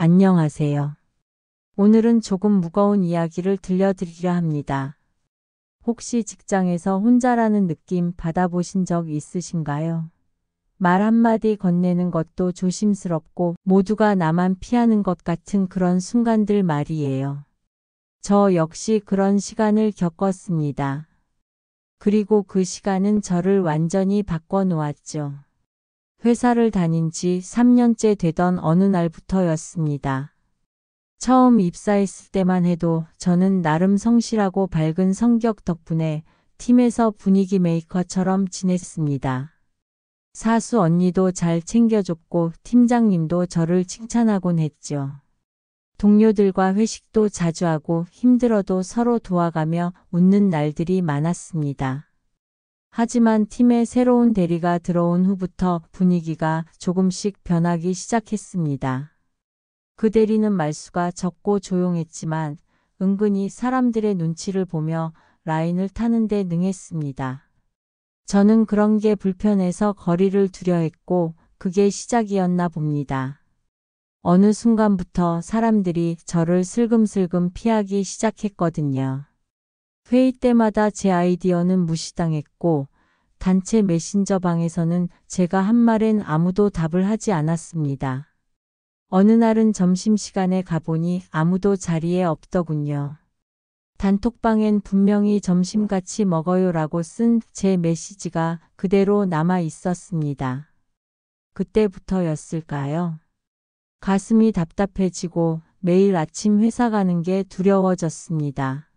안녕하세요. 오늘은 조금 무거운 이야기를 들려드리려 합니다. 혹시 직장에서 혼자라는 느낌 받아보신 적 있으신가요? 말 한마디 건네는 것도 조심스럽고 모두가 나만 피하는 것 같은 그런 순간들 말이에요. 저 역시 그런 시간을 겪었습니다. 그리고 그 시간은 저를 완전히 바꿔놓았죠. 회사를 다닌 지 3년째 되던 어느 날부터였습니다. 처음 입사했을 때만 해도 저는 나름 성실하고 밝은 성격 덕분에 팀에서 분위기 메이커처럼 지냈습니다. 사수 언니도 잘 챙겨줬고 팀장님도 저를 칭찬하곤 했죠. 동료들과 회식도 자주 하고 힘들어도 서로 도와가며 웃는 날들이 많았습니다. 하지만 팀에 새로운 대리가 들어온 후부터 분위기가 조금씩 변하기 시작했습니다. 그 대리는 말수가 적고 조용했지만 은근히 사람들의 눈치를 보며 라인을 타는데 능했습니다. 저는 그런 게 불편해서 거리를 두려 했고 그게 시작이었나 봅니다. 어느 순간부터 사람들이 저를 슬금슬금 피하기 시작했거든요. 회의 때마다 제 아이디어는 무시당했고 단체 메신저 방에서는 제가 한 말엔 아무도 답을 하지 않았습니다. 어느 날은 점심시간에 가보니 아무도 자리에 없더군요. 단톡방엔 분명히 점심 같이 먹어요라고 쓴 제 메시지가 그대로 남아 있었습니다. 그때부터였을까요? 가슴이 답답해지고 매일 아침 회사 가는 게 두려워졌습니다.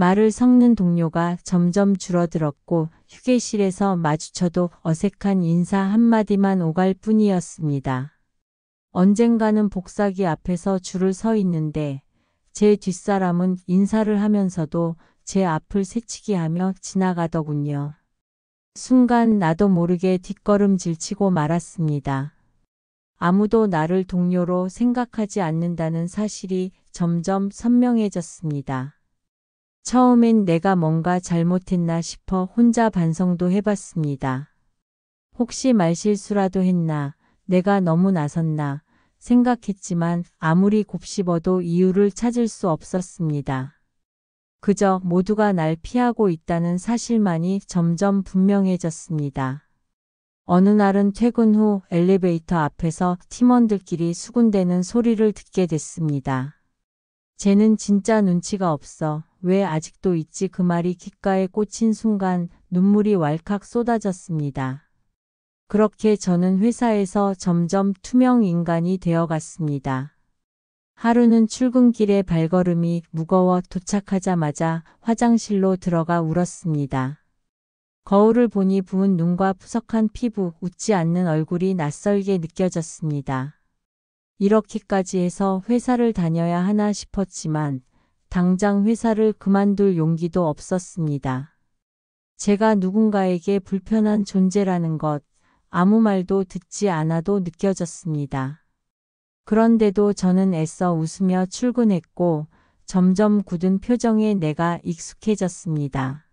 말을 섞는 동료가 점점 줄어들었고 휴게실에서 마주쳐도 어색한 인사 한마디만 오갈 뿐이었습니다. 언젠가는 복사기 앞에서 줄을 서 있는데 제 뒷사람은 인사를 하면서도 제 앞을 새치기하며 지나가더군요. 순간 나도 모르게 뒷걸음질 치고 말았습니다. 아무도 나를 동료로 생각하지 않는다는 사실이 점점 선명해졌습니다. 처음엔 내가 뭔가 잘못했나 싶어 혼자 반성도 해봤습니다. 혹시 말실수라도 했나, 내가 너무 나섰나 생각했지만 아무리 곱씹어도 이유를 찾을 수 없었습니다. 그저 모두가 날 피하고 있다는 사실만이 점점 분명해졌습니다. 어느 날은 퇴근 후 엘리베이터 앞에서 팀원들끼리 수군대는 소리를 듣게 됐습니다. 쟤는 진짜 눈치가 없어. 왜 아직도 있지? 그 말이 귓가에 꽂힌 순간 눈물이 왈칵 쏟아졌습니다. 그렇게 저는 회사에서 점점 투명 인간이 되어갔습니다. 하루는 출근길에 발걸음이 무거워 도착하자마자 화장실로 들어가 울었습니다. 거울을 보니 부은 눈과 푸석한 피부, 웃지 않는 얼굴이 낯설게 느껴졌습니다. 이렇게까지 해서 회사를 다녀야 하나 싶었지만 당장 회사를 그만둘 용기도 없었습니다. 제가 누군가에게 불편한 존재라는 것, 아무 말도 듣지 않아도 느껴졌습니다. 그런데도 저는 애써 웃으며 출근했고 점점 굳은 표정에 내가 익숙해졌습니다.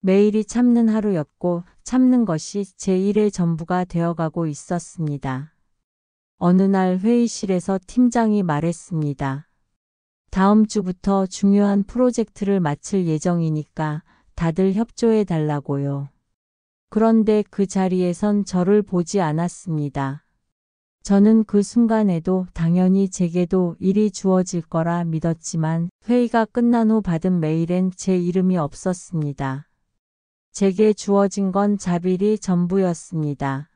매일이 참는 하루였고 참는 것이 제 일의 전부가 되어가고 있었습니다. 어느 날 회의실에서 팀장이 말했습니다. 다음 주부터 중요한 프로젝트를 마칠 예정이니까 다들 협조해 달라고요. 그런데 그 자리에선 저를 보지 않았습니다. 저는 그 순간에도 당연히 제게도 일이 주어질 거라 믿었지만 회의가 끝난 후 받은 메일엔 제 이름이 없었습니다. 제게 주어진 건 자빌이 전부였습니다.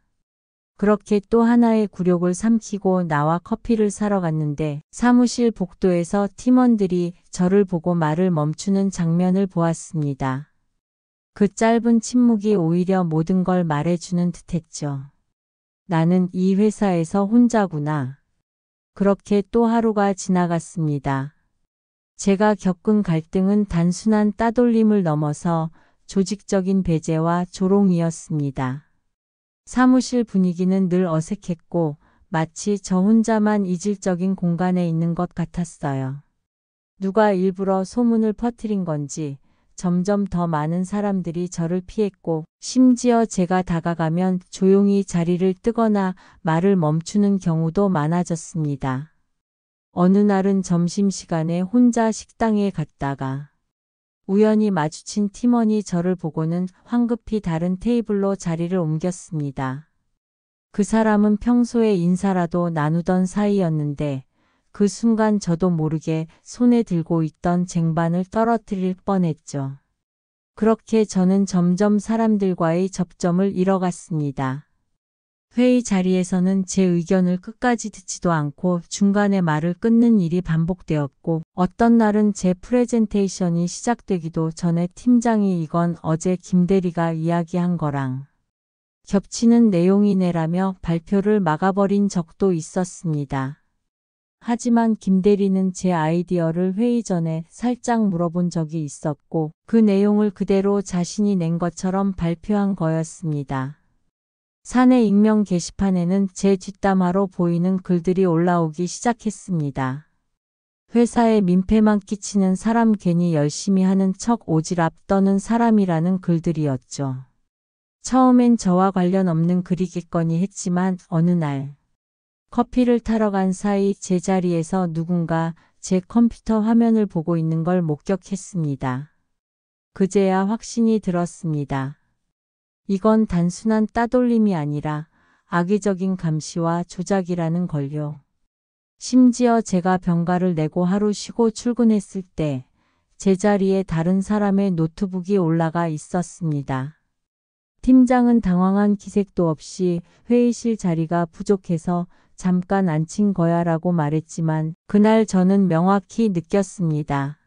그렇게 또 하나의 굴욕을 삼키고 나와 커피를 사러 갔는데 사무실 복도에서 팀원들이 저를 보고 말을 멈추는 장면을 보았습니다. 그 짧은 침묵이 오히려 모든 걸 말해주는 듯했죠. 나는 이 회사에서 혼자구나. 그렇게 또 하루가 지나갔습니다. 제가 겪은 갈등은 단순한 따돌림을 넘어서 조직적인 배제와 조롱이었습니다. 사무실 분위기는 늘 어색했고 마치 저 혼자만 이질적인 공간에 있는 것 같았어요. 누가 일부러 소문을 퍼뜨린 건지 점점 더 많은 사람들이 저를 피했고 심지어 제가 다가가면 조용히 자리를 뜨거나 말을 멈추는 경우도 많아졌습니다. 어느 날은 점심시간에 혼자 식당에 갔다가 우연히 마주친 팀원이 저를 보고는 황급히 다른 테이블로 자리를 옮겼습니다. 그 사람은 평소에 인사라도 나누던 사이였는데 그 순간 저도 모르게 손에 들고 있던 쟁반을 떨어뜨릴 뻔했죠. 그렇게 저는 점점 사람들과의 접점을 잃어갔습니다. 회의 자리에서는 제 의견을 끝까지 듣지도 않고 중간에 말을 끊는 일이 반복되었고 어떤 날은 제 프레젠테이션이 시작되기도 전에 팀장이 이건 어제 김 대리가 이야기한 거랑 겹치는 내용이네라며 발표를 막아버린 적도 있었습니다. 하지만 김 대리는 제 아이디어를 회의 전에 살짝 물어본 적이 있었고 그 내용을 그대로 자신이 낸 것처럼 발표한 거였습니다. 사내 익명 게시판에는 제 뒷담화로 보이는 글들이 올라오기 시작했습니다. 회사에 민폐만 끼치는 사람 괜히 열심히 하는 척 오지랖 떠는 사람이라는 글들이었죠. 처음엔 저와 관련 없는 글이겠거니 했지만 어느 날 커피를 타러 간 사이 제자리에서 누군가 제 컴퓨터 화면을 보고 있는 걸 목격했습니다. 그제야 확신이 들었습니다. 이건 단순한 따돌림이 아니라 악의적인 감시와 조작이라는 걸요. 심지어 제가 병가를 내고 하루 쉬고 출근했을 때 제자리에 다른 사람의 노트북이 올라가 있었습니다. 팀장은 당황한 기색도 없이 회의실 자리가 부족해서 잠깐 앉힌 거야라고 말했지만 그날 저는 명확히 느꼈습니다.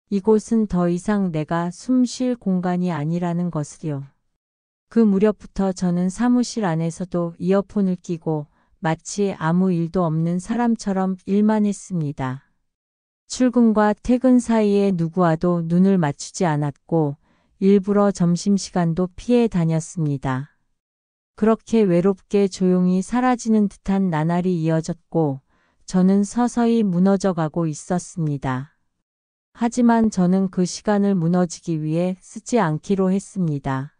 이곳은 더 이상 내가 숨 쉴 공간이 아니라는 것을요. 그 무렵부터 저는 사무실 안에서도 이어폰을 끼고 마치 아무 일도 없는 사람처럼 일만 했습니다. 출근과 퇴근 사이에 누구와도 눈을 맞추지 않았고 일부러 점심시간도 피해 다녔습니다. 그렇게 외롭게 조용히 사라지는 듯한 나날이 이어졌고 저는 서서히 무너져가고 있었습니다. 하지만 저는 그 시간을 무너지기 위해 쓰지 않기로 했습니다.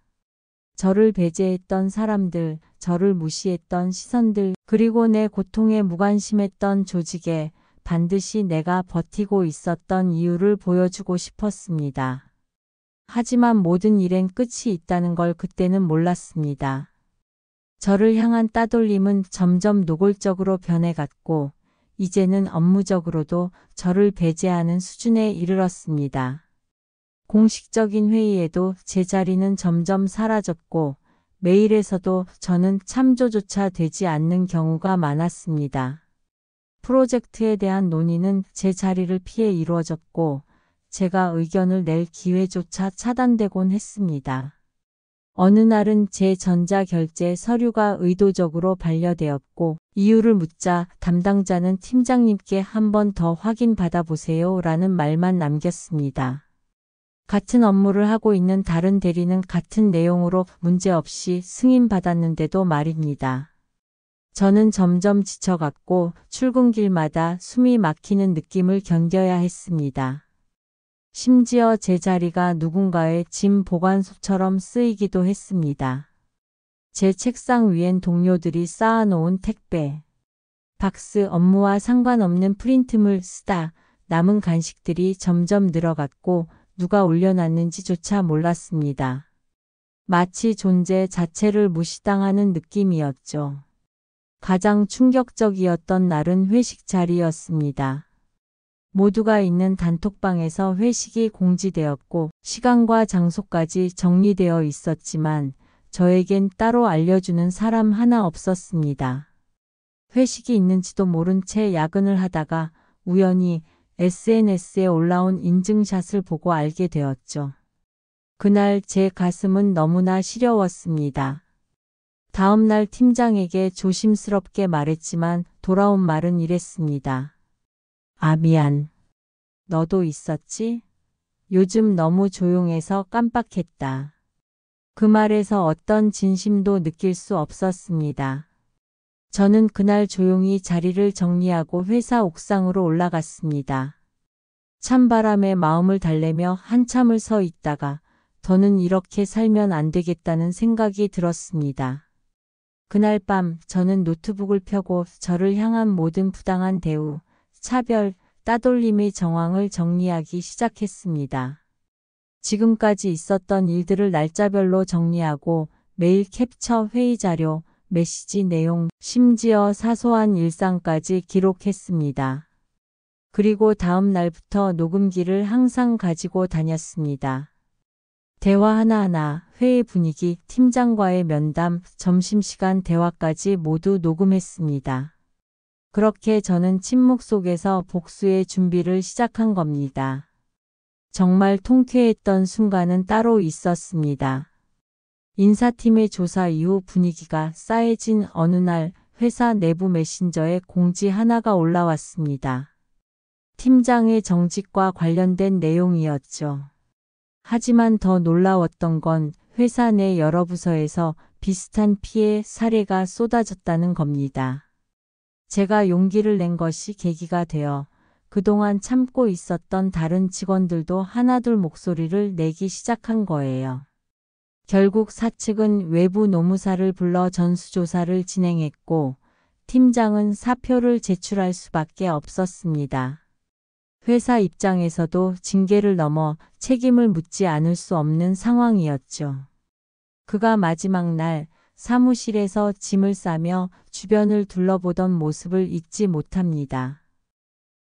저를 배제했던 사람들, 저를 무시했던 시선들, 그리고 내 고통에 무관심했던 조직에 반드시 내가 버티고 있었던 이유를 보여주고 싶었습니다. 하지만 모든 일엔 끝이 있다는 걸 그때는 몰랐습니다. 저를 향한 따돌림은 점점 노골적으로 변해갔고 이제는 업무적으로도 저를 배제하는 수준에 이르렀습니다. 공식적인 회의에도 제 자리는 점점 사라졌고 메일에서도 저는 참조조차 되지 않는 경우가 많았습니다. 프로젝트에 대한 논의는 제 자리를 피해 이루어졌고 제가 의견을 낼 기회조차 차단되곤 했습니다. 어느 날은 제 전자결제 서류가 의도적으로 반려되었고 이유를 묻자 담당자는 팀장님께 한 번 더 확인받아 보세요 라는 말만 남겼습니다. 같은 업무를 하고 있는 다른 대리는 같은 내용으로 문제없이 승인받았는데도 말입니다. 저는 점점 지쳐갔고 출근길마다 숨이 막히는 느낌을 견뎌야 했습니다. 심지어 제 자리가 누군가의 짐 보관소처럼 쓰이기도 했습니다. 제 책상 위엔 동료들이 쌓아놓은 택배, 박스, 업무와 상관없는 프린트물 쓰다 남은 간식들이 점점 늘어갔고 누가 올려놨는지조차 몰랐습니다. 마치 존재 자체를 무시당하는 느낌이었죠. 가장 충격적이었던 날은 회식 자리였습니다. 모두가 있는 단톡방에서 회식이 공지되었고 시간과 장소까지 정리되어 있었지만 저에겐 따로 알려주는 사람 하나 없었습니다. 회식이 있는지도 모른 채 야근을 하다가 우연히 SNS에 올라온 인증샷을 보고 알게 되었죠. 그날 제 가슴은 너무나 시려웠습니다. 다음 날 팀장에게 조심스럽게 말했지만 돌아온 말은 이랬습니다. 아, 미안. 너도 있었지? 요즘 너무 조용해서 깜빡했다. 그 말에서 어떤 진심도 느낄 수 없었습니다. 저는 그날 조용히 자리를 정리하고 회사 옥상으로 올라갔습니다. 찬바람에 마음을 달래며 한참을 서 있다가 더는 이렇게 살면 안 되겠다는 생각이 들었습니다. 그날 밤 저는 노트북을 펴고 저를 향한 모든 부당한 대우, 차별, 따돌림의 정황을 정리하기 시작했습니다. 지금까지 있었던 일들을 날짜별로 정리하고 메일 캡처, 회의 자료, 메시지 내용, 심지어 사소한 일상까지 기록했습니다. 그리고 다음 날부터 녹음기를 항상 가지고 다녔습니다. 대화 하나하나, 회의 분위기, 팀장과의 면담, 점심시간 대화까지 모두 녹음했습니다. 그렇게 저는 침묵 속에서 복수의 준비를 시작한 겁니다. 정말 통쾌했던 순간은 따로 있었습니다. 인사팀의 조사 이후 분위기가 싸해진 어느 날 회사 내부 메신저에 공지 하나가 올라왔습니다. 팀장의 정직과 관련된 내용이었죠. 하지만 더 놀라웠던 건 회사 내 여러 부서에서 비슷한 피해 사례가 쏟아졌다는 겁니다. 제가 용기를 낸 것이 계기가 되어 그동안 참고 있었던 다른 직원들도 하나둘 목소리를 내기 시작한 거예요. 결국 사측은 외부 노무사를 불러 전수조사를 진행했고 팀장은 사표를 제출할 수밖에 없었습니다. 회사 입장에서도 징계를 넘어 책임을 묻지 않을 수 없는 상황이었죠. 그가 마지막 날 사무실에서 짐을 싸며 주변을 둘러보던 모습을 잊지 못합니다.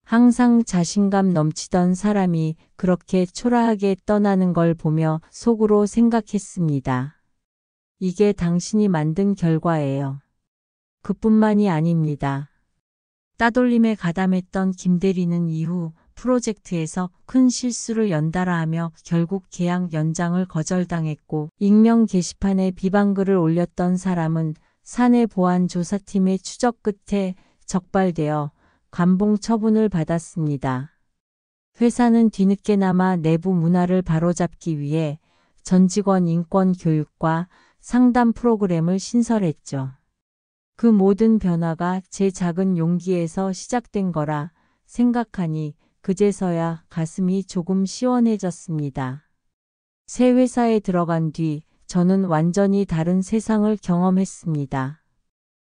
항상 자신감 넘치던 사람이 그렇게 초라하게 떠나는 걸 보며 속으로 생각했습니다. 이게 당신이 만든 결과예요. 그뿐만이 아닙니다. 따돌림에 가담했던 김 대리는 이후 프로젝트에서 큰 실수를 연달아 하며 결국 계약 연장을 거절당했고 익명 게시판에 비방글을 올렸던 사람은 사내 보안 조사팀의 추적 끝에 적발되어 감봉 처분을 받았습니다. 회사는 뒤늦게나마 내부 문화를 바로잡기 위해 전 직원 인권 교육과 상담 프로그램을 신설했죠. 그 모든 변화가 제 작은 용기에서 시작된 거라 생각하니 그제서야 가슴이 조금 시원해졌습니다. 새 회사에 들어간 뒤 저는 완전히 다른 세상을 경험했습니다.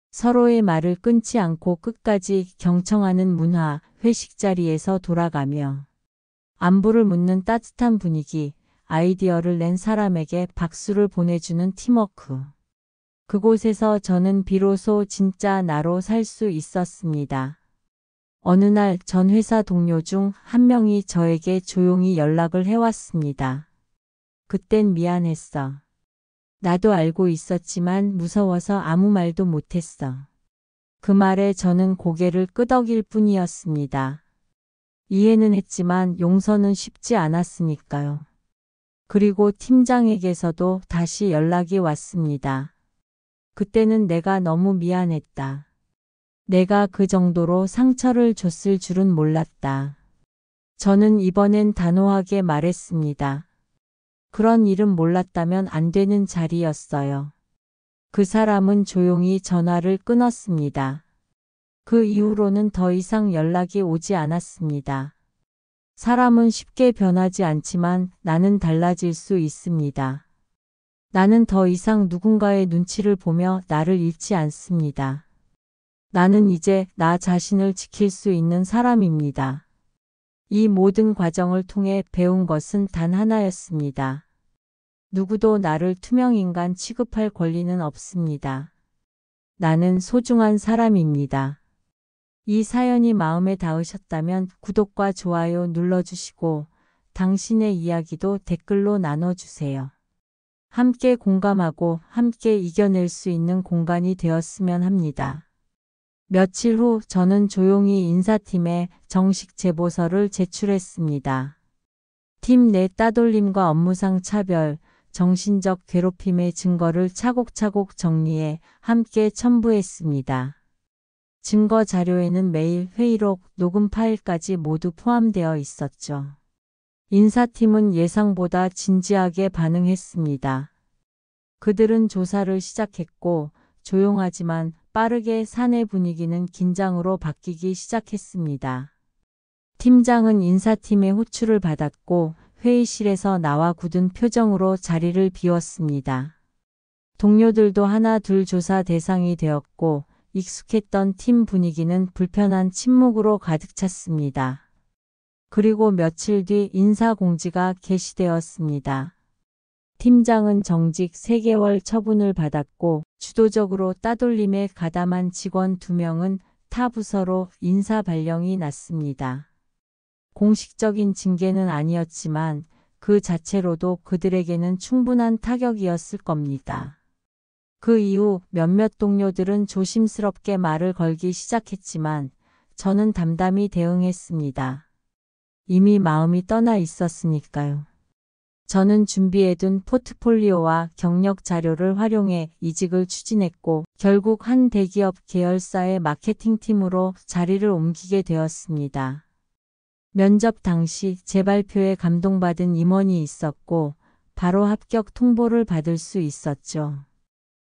서로의 말을 끊지 않고 끝까지 경청하는 문화, 회식 자리에서 돌아가며 안부를 묻는 따뜻한 분위기, 아이디어를 낸 사람에게 박수를 보내주는 팀워크. 그곳에서 저는 비로소 진짜 나로 살 수 있었습니다. 어느 날 전 회사 동료 중 한 명이 저에게 조용히 연락을 해왔습니다. 그땐 미안했어. 나도 알고 있었지만 무서워서 아무 말도 못했어. 그 말에 저는 고개를 끄덕일 뿐이었습니다. 이해는 했지만 용서는 쉽지 않았으니까요. 그리고 팀장에게서도 다시 연락이 왔습니다. 그때는 내가 너무 미안했다. 내가 그 정도로 상처를 줬을 줄은 몰랐다. 저는 이번엔 단호하게 말했습니다. 그런 일은 몰랐다면 안 되는 자리였어요. 그 사람은 조용히 전화를 끊었습니다. 그 이후로는 더 이상 연락이 오지 않았습니다. 사람은 쉽게 변하지 않지만 나는 달라질 수 있습니다. 나는 더 이상 누군가의 눈치를 보며 나를 잃지 않습니다. 나는 이제 나 자신을 지킬 수 있는 사람입니다. 이 모든 과정을 통해 배운 것은 단 하나였습니다. 누구도 나를 투명인간 취급할 권리는 없습니다. 나는 소중한 사람입니다. 이 사연이 마음에 닿으셨다면 구독과 좋아요 눌러주시고 당신의 이야기도 댓글로 나눠주세요. 함께 공감하고 함께 이겨낼 수 있는 공간이 되었으면 합니다. 며칠 후 저는 조용히 인사팀에 정식 제보서를 제출했습니다. 팀 내 따돌림과 업무상 차별, 정신적 괴롭힘의 증거를 차곡차곡 정리해 함께 첨부했습니다. 증거 자료에는 메일, 회의록, 녹음 파일까지 모두 포함되어 있었죠. 인사팀은 예상보다 진지하게 반응했습니다. 그들은 조사를 시작했고 조용하지만 빠르게 사내 분위기는 긴장으로 바뀌기 시작했습니다. 팀장은 인사팀의 호출을 받았고 회의실에서 나와 굳은 표정으로 자리를 비웠습니다. 동료들도 하나 둘 조사 대상이 되었고 익숙했던 팀 분위기는 불편한 침묵으로 가득 찼습니다. 그리고 며칠 뒤 인사공지가 게시되었습니다. 팀장은 정직 3개월 처분을 받았고 주도적으로 따돌림에 가담한 직원 2명은 타 부서로 인사 발령이 났습니다. 공식적인 징계는 아니었지만 그 자체로도 그들에게는 충분한 타격이었을 겁니다. 그 이후 몇몇 동료들은 조심스럽게 말을 걸기 시작했지만 저는 담담히 대응했습니다. 이미 마음이 떠나 있었으니까요. 저는 준비해둔 포트폴리오와 경력 자료를 활용해 이직을 추진했고 결국 한 대기업 계열사의 마케팅팀으로 자리를 옮기게 되었습니다. 면접 당시 제 발표에 감동받은 임원이 있었고 바로 합격 통보를 받을 수 있었죠.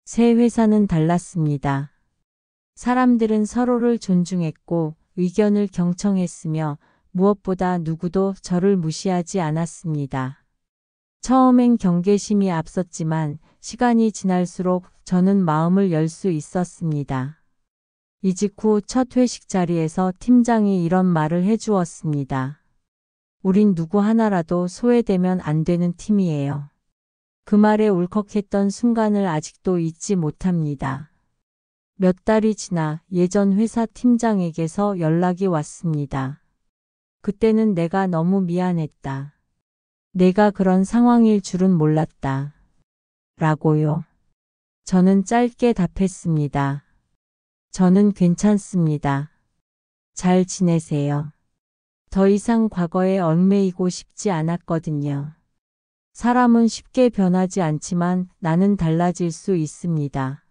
새 회사는 달랐습니다. 사람들은 서로를 존중했고 의견을 경청했으며 무엇보다 누구도 저를 무시하지 않았습니다. 처음엔 경계심이 앞섰지만 시간이 지날수록 저는 마음을 열 수 있었습니다. 이직 후 첫 회식 자리에서 팀장이 이런 말을 해주었습니다. 우린 누구 하나라도 소외되면 안 되는 팀이에요. 그 말에 울컥했던 순간을 아직도 잊지 못합니다. 몇 달이 지나 예전 회사 팀장에게서 연락이 왔습니다. 그때는 내가 너무 미안했다. 내가 그런 상황일 줄은 몰랐다. 라고요. 저는 짧게 답했습니다. 저는 괜찮습니다. 잘 지내세요. 더 이상 과거에 얽매이고 싶지 않았거든요. 사람은 쉽게 변하지 않지만 나는 달라질 수 있습니다.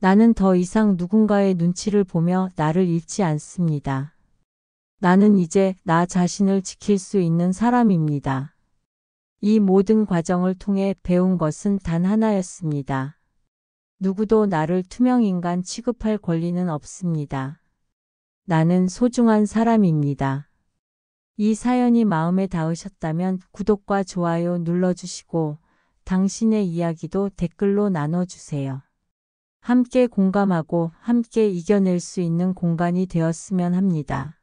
나는 더 이상 누군가의 눈치를 보며 나를 잃지 않습니다. 나는 이제 나 자신을 지킬 수 있는 사람입니다. 이 모든 과정을 통해 배운 것은 단 하나였습니다. 누구도 나를 투명인간 취급할 권리는 없습니다. 나는 소중한 사람입니다. 이 사연이 마음에 닿으셨다면 구독과 좋아요 눌러주시고 당신의 이야기도 댓글로 나눠주세요. 함께 공감하고 함께 이겨낼 수 있는 공간이 되었으면 합니다.